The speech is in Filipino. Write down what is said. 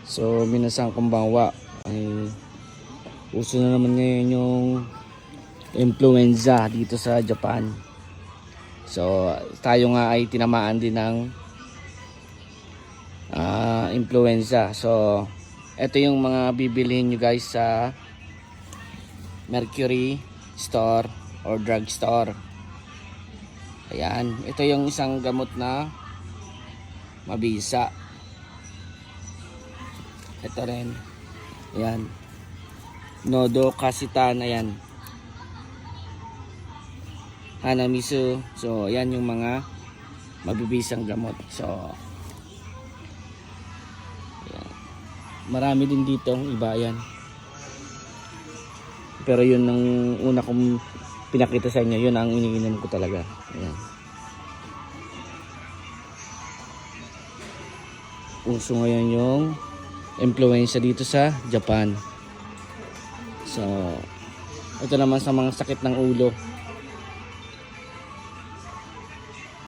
So minasang kumbawa ay uso na naman ngayon yung influenza dito sa Japan. So tayo nga ay tinamaan din ng influenza. So ito yung mga bibilihin nyo guys sa Mercury store or drug store. Ayan, ito yung isang gamot na mabisa. Ito rin. Ayan. Nodocacetan, ayan. Hanamisu. So, ayan yung mga mabibisang gamot. So, ayan. Marami din dito iba, ayan. Pero yun ang una kong pinakita sa inyo, yun ang iniinom ko talaga. Ayan. Uso ngayon yung influenza dito sa Japan. So, ito naman sa mga sakit ng ulo.